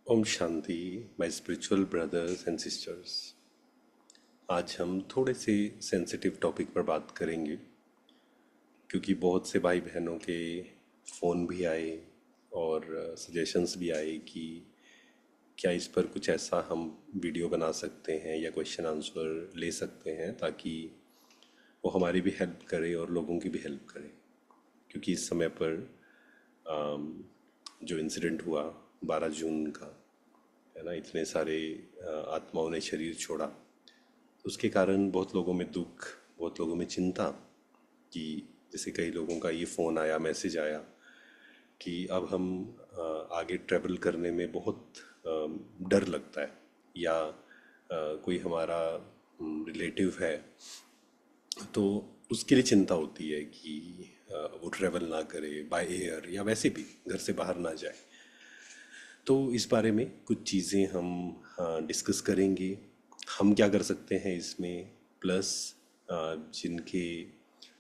Om Shanti my spiritual brothers and sisters. आज हम थोड़े से सेंसिटिव टॉपिक पर बात करेंगे क्योंकि बहुत से भाई बहनों के फ़ोन भी आए और सजेशंस भी आए कि क्या इस पर कुछ ऐसा हम वीडियो बना सकते हैं या क्वेश्चन आंसर ले सकते हैं ताकि वो हमारी भी हेल्प करे और लोगों की भी हेल्प करे। क्योंकि इस समय पर जो इंसिडेंट हुआ 12 जून का, है ना, इतने सारे आत्माओं ने शरीर छोड़ा, उसके कारण बहुत लोगों में दुख, बहुत लोगों में चिंता कि जैसे कई लोगों का ये फ़ोन आया, मैसेज आया कि अब हम आगे ट्रैवल करने में बहुत डर लगता है, या कोई हमारा रिलेटिव है तो उसके लिए चिंता होती है कि वो ट्रैवल ना करे बाय एयर या वैसे भी घर से बाहर ना जाए। तो इस बारे में कुछ चीज़ें हम डिस्कस करेंगे, हम क्या कर सकते हैं इसमें, प्लस जिनके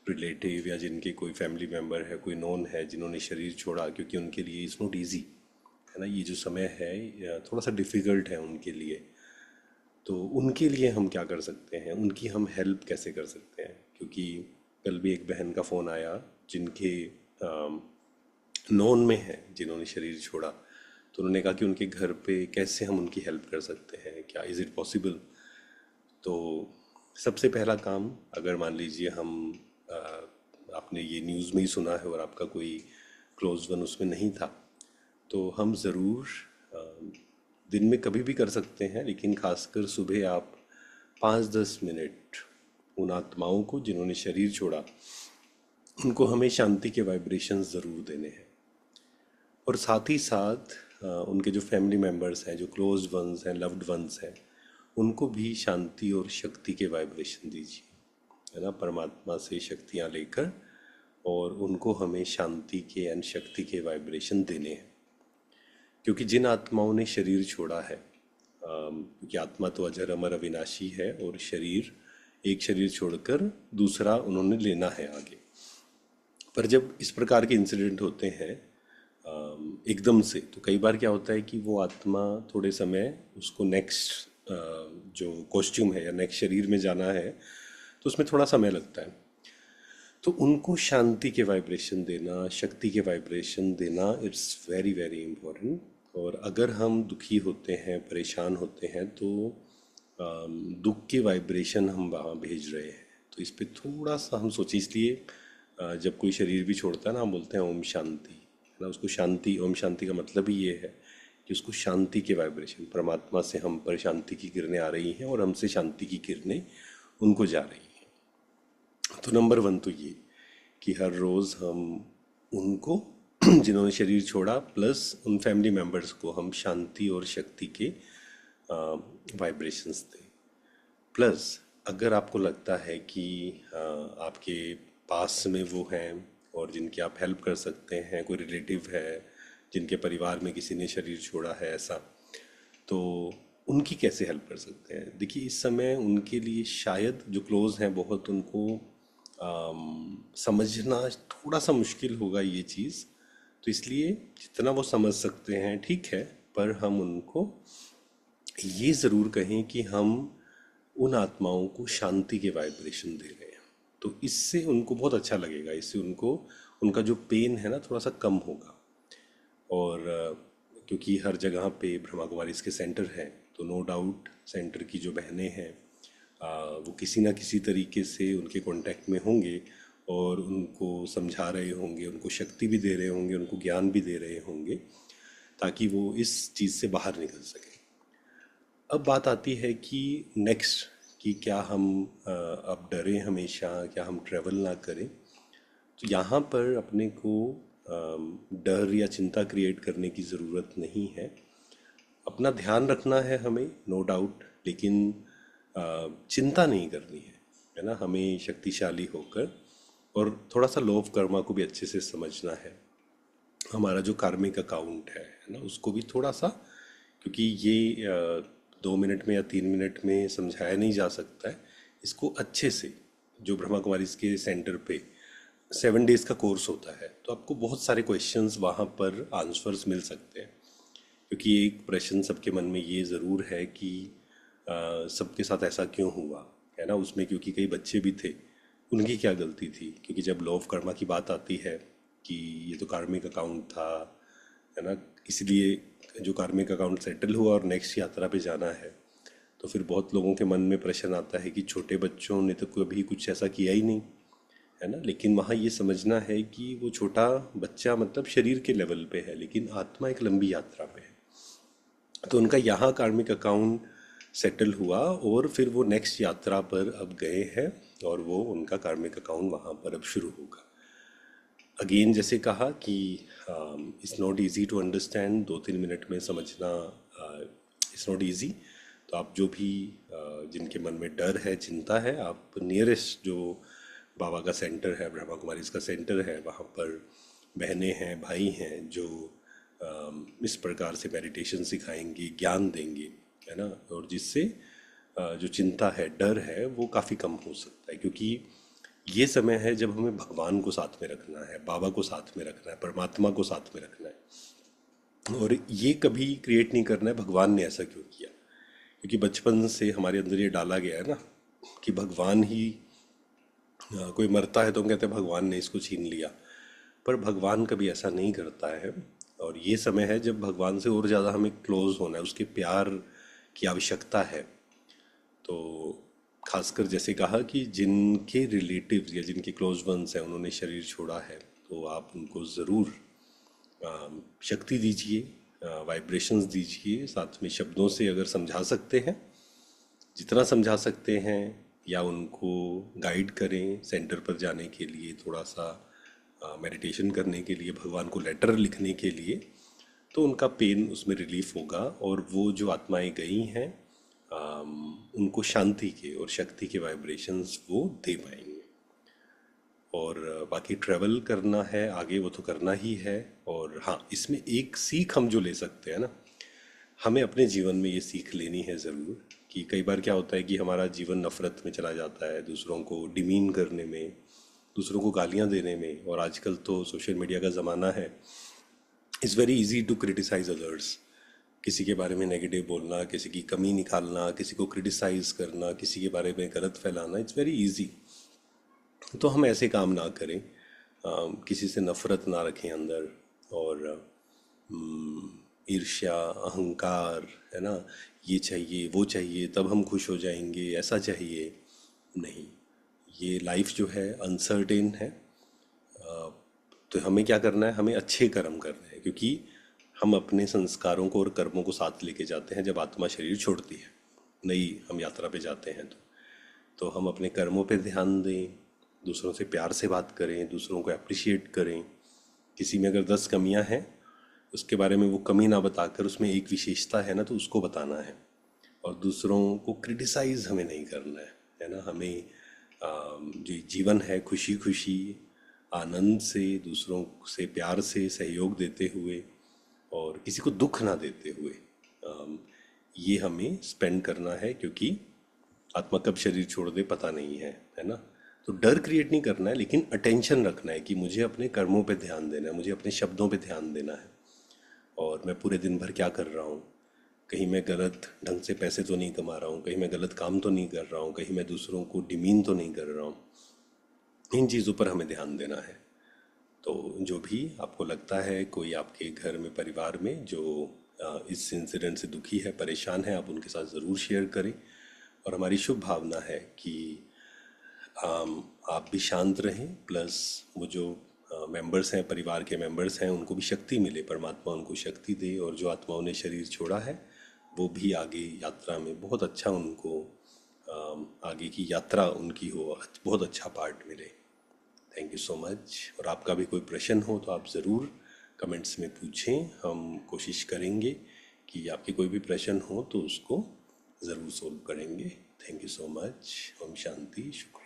रिलेटिव या जिनके कोई फैमिली मेम्बर है, कोई नोन है जिन्होंने शरीर छोड़ा, क्योंकि उनके लिए इट्स नॉट ईजी, है ना, ये जो समय है थोड़ा सा डिफ़िकल्ट है उनके लिए। तो उनके लिए हम क्या कर सकते हैं, उनकी हम हेल्प कैसे कर सकते हैं। क्योंकि कल भी एक बहन का फ़ोन आया जिनके नॉन में है जिन्होंने शरीर छोड़ा, तो उन्होंने कहा कि उनके घर पे कैसे हम उनकी हेल्प कर सकते हैं, क्या इज़ इट पॉसिबल। तो सबसे पहला काम, अगर मान लीजिए हम अ, आपने ये न्यूज़ में ही सुना है और आपका कोई क्लोज वन उसमें नहीं था, तो हम ज़रूर दिन में कभी भी कर सकते हैं, लेकिन खासकर सुबह आप 5-10 मिनट उन आत्माओं को जिन्होंने शरीर छोड़ा, उनको हमें शांति के वाइब्रेशंस ज़रूर देने हैं। और साथ ही साथ उनके जो फैमिली मेम्बर्स हैं, जो क्लोज वंस हैं, लव्ड वंस हैं, उनको भी शांति और शक्ति के वाइब्रेशन दीजिए, है ना, परमात्मा से शक्तियाँ लेकर, और उनको हमें शांति के एंड शक्ति के वाइब्रेशन देने हैं। क्योंकि जिन आत्माओं ने शरीर छोड़ा है, क्योंकि आत्मा तो अजर अमर अविनाशी है, और शरीर, एक शरीर छोड़कर दूसरा उन्होंने लेना है आगे। पर जब इस प्रकार के इंसिडेंट होते हैं एकदम से, तो कई बार क्या होता है कि वो आत्मा थोड़े समय, उसको नेक्स्ट जो कॉस्ट्यूम है या नेक्स्ट शरीर में जाना है, तो उसमें थोड़ा समय लगता है। तो उनको शांति के वाइब्रेशन देना, शक्ति के वाइब्रेशन देना, इट्स वेरी वेरी इम्पोर्टेंट। और अगर हम दुखी होते हैं, परेशान होते हैं, तो दुख के वाइब्रेशन हम वहाँ भेज रहे हैं। तो इस पे थोड़ा सा हम सोचें। इसलिए जब कोई शरीर भी छोड़ता है ना, हम बोलते हैं ओम शांति, है ना, उसको शांति, ओम शांति का मतलब ही ये है कि उसको शांति के वाइब्रेशन, परमात्मा से हम पर शांति की किरणें आ रही हैं और हमसे शांति की किरणें उनको जा रही हैं। तो नंबर वन तो ये कि हर रोज़ हम उनको जिन्होंने शरीर छोड़ा, प्लस उन फैमिली मेम्बर्स को हम शांति और शक्ति के वाइब्रेशंस दें। प्लस अगर आपको लगता है कि आपके पास में वो हैं और जिनकी आप हेल्प कर सकते हैं, कोई रिलेटिव है जिनके परिवार में किसी ने शरीर छोड़ा है ऐसा, तो उनकी कैसे हेल्प कर सकते हैं। देखिए, इस समय उनके लिए शायद जो क्लोज हैं बहुत, उनको समझना थोड़ा सा मुश्किल होगा ये चीज़। तो इसलिए जितना वो समझ सकते हैं ठीक है, पर हम उनको ये ज़रूर कहें कि हम उन आत्माओं को शांति के वाइब्रेशन दे रहे हैं। तो इससे उनको बहुत अच्छा लगेगा, इससे उनको, उनका जो पेन है ना, थोड़ा सा कम होगा। और क्योंकि हर जगह पे ब्रह्मा कुमारी इसके सेंटर हैं, तो नो डाउट सेंटर की जो बहनें हैं वो किसी ना किसी तरीके से उनके कांटेक्ट में होंगे और उनको समझा रहे होंगे, उनको शक्ति भी दे रहे होंगे, उनको ज्ञान भी दे रहे होंगे, ताकि वो इस चीज़ से बाहर निकल सके। अब बात आती है कि नेक्स्ट, कि क्या हम अब डरें हमेशा, क्या हम ट्रैवल ना करें। तो यहाँ पर अपने को डर या चिंता क्रिएट करने की ज़रूरत नहीं है। अपना ध्यान रखना है हमें, नो डाउट, लेकिन चिंता नहीं करनी है ना। हमें शक्तिशाली होकर और थोड़ा सा लॉ ऑफ कर्मा को भी अच्छे से समझना है, हमारा जो कार्मिक अकाउंट है ना, उसको भी थोड़ा सा, क्योंकि ये 2 मिनट में या 3 मिनट में समझाया नहीं जा सकता है। इसको अच्छे से, जो ब्रह्मा कुमारी के सेंटर पे 7 डेज का कोर्स होता है, तो आपको बहुत सारे क्वेश्चंस वहाँ पर आंसर्स मिल सकते हैं। क्योंकि एक प्रश्न सबके मन में ये ज़रूर है कि सबके साथ ऐसा क्यों हुआ, है ना। उसमें क्योंकि कई बच्चे भी थे, उनकी क्या गलती थी, क्योंकि जब लॉ ऑफ कर्मा की बात आती है कि ये तो कार्मिक अकाउंट था, है ना, इसलिए जो कार्मिक अकाउंट सेटल हुआ और नेक्स्ट यात्रा पे जाना है, तो फिर बहुत लोगों के मन में प्रश्न आता है कि छोटे बच्चों ने तो कभी कुछ ऐसा किया ही नहीं, है ना। लेकिन वहाँ ये समझना है कि वो छोटा बच्चा मतलब शरीर के लेवल पे है, लेकिन आत्मा एक लंबी यात्रा पे है। तो उनका यहाँ कार्मिक अकाउंट सेटल हुआ और फिर वो नेक्स्ट यात्रा पर अब गए हैं, और वो उनका कार्मिक अकाउंट वहाँ पर अब शुरू होगा। अगेन जैसे कहा कि it's not easy to understand, 2-3 minute में समझना इट्स नॉट इजी। तो आप जो भी जिनके मन में डर है, चिंता है, आप नियरेस्ट जो बाबा का सेंटर है, ब्रह्मा कुमारी का सेंटर है, वहाँ पर बहनें हैं, भाई हैं जो इस प्रकार से मेडिटेशन सिखाएंगे, ज्ञान देंगे, है ना। और जिससे जो चिंता है, डर है, वो काफ़ी कम हो सकता है। क्योंकि ये समय है जब हमें भगवान को साथ में रखना है, बाबा को साथ में रखना है, परमात्मा को साथ में रखना है। और ये कभी क्रिएट नहीं करना है भगवान ने ऐसा क्यों किया, क्योंकि बचपन से हमारे अंदर ये डाला गया है ना कि भगवान ही कोई मरता है तो हम कहते हैं भगवान ने इसको छीन लिया। पर भगवान कभी ऐसा नहीं करता है। और ये समय है जब भगवान से और ज़्यादा हमें क्लोज होना है, उसके प्यार की आवश्यकता है। तो खासकर जैसे कहा कि जिनके रिलेटिव्स या जिनके क्लोज वंस हैं उन्होंने शरीर छोड़ा है, तो आप उनको ज़रूर शक्ति दीजिए, वाइब्रेशंस दीजिए, साथ में शब्दों से अगर समझा सकते हैं, जितना समझा सकते हैं, या उनको गाइड करें सेंटर पर जाने के लिए, थोड़ा सा मेडिटेशन करने के लिए, भगवान को लेटर लिखने के लिए, तो उनका पेन उसमें रिलीफ होगा और वो जो आत्माएं गई हैं उनको शांति के और शक्ति के वाइब्रेशंस वो दे पाएंगे। और बाकी ट्रैवल करना है आगे, वो तो करना ही है। और हाँ, इसमें एक सीख हम जो ले सकते हैं ना, हमें अपने जीवन में ये सीख लेनी है ज़रूर कि कई बार क्या होता है कि हमारा जीवन नफ़रत में चला जाता है, दूसरों को डिमीन करने में, दूसरों को गालियाँ देने में। और आजकल तो सोशल मीडिया का ज़माना है, it's very easy to criticise others. किसी के बारे में नेगेटिव बोलना, किसी की कमी निकालना, किसी को क्रिटिसाइज करना, किसी के बारे में गलत फैलाना, इट्स वेरी इजी। तो हम ऐसे काम ना करें, किसी से नफ़रत ना रखें अंदर। और ईर्ष्या, अहंकार, है ना, ये चाहिए वो चाहिए तब हम खुश हो जाएंगे, ऐसा चाहिए नहीं। ये लाइफ जो है अनसर्टेन है। तो हमें क्या करना है, हमें अच्छे कर्म करने हैं, क्योंकि हम अपने संस्कारों को और कर्मों को साथ लेके जाते हैं जब आत्मा शरीर छोड़ती है, नई हम यात्रा पे जाते हैं। तो हम अपने कर्मों पे ध्यान दें, दूसरों से प्यार से बात करें, दूसरों को अप्रिशिएट करें। किसी में अगर 10 कमियां हैं, उसके बारे में वो कमी ना बताकर उसमें एक विशेषता है ना, तो उसको बताना है। और दूसरों को क्रिटिसाइज हमें नहीं करना है ना। हमें जो जीवन है खुशी खुशी आनंद से, दूसरों से प्यार से सहयोग देते हुए और किसी को दुख ना देते हुए ये हमें स्पेंड करना है। क्योंकि आत्मा कब शरीर छोड़ दे पता नहीं है ना। तो डर क्रिएट नहीं करना है, लेकिन अटेंशन रखना है कि मुझे अपने कर्मों पे ध्यान देना है, मुझे अपने शब्दों पे ध्यान देना है, और मैं पूरे दिन भर क्या कर रहा हूँ, कहीं मैं गलत ढंग से पैसे तो नहीं कमा रहा हूँ, कहीं मैं गलत काम तो नहीं कर रहा हूँ, कहीं मैं दूसरों को डिमीन तो नहीं कर रहा हूँ। इन चीज़ों पर हमें ध्यान देना है। तो जो भी आपको लगता है, कोई आपके घर में परिवार में जो इस इंसिडेंट से दुखी है, परेशान है, आप उनके साथ ज़रूर शेयर करें। और हमारी शुभ भावना है कि आप भी शांत रहें, प्लस वो जो मेंबर्स हैं, परिवार के मेंबर्स हैं, उनको भी शक्ति मिले, परमात्मा उनको शक्ति दे, और जो आत्माओं ने शरीर छोड़ा है वो भी आगे यात्रा में बहुत अच्छा उनको आगे की यात्रा उनकी हो, बहुत अच्छा पार्ट मिले। Thank you so much. और आपका भी कोई प्रश्न हो तो आप ज़रूर कमेंट्स में पूछें, हम कोशिश करेंगे कि आपके कोई भी प्रश्न हो तो उसको ज़रूर सोल्व करेंगे। Thank you so much. ओम शांति, शुक्र।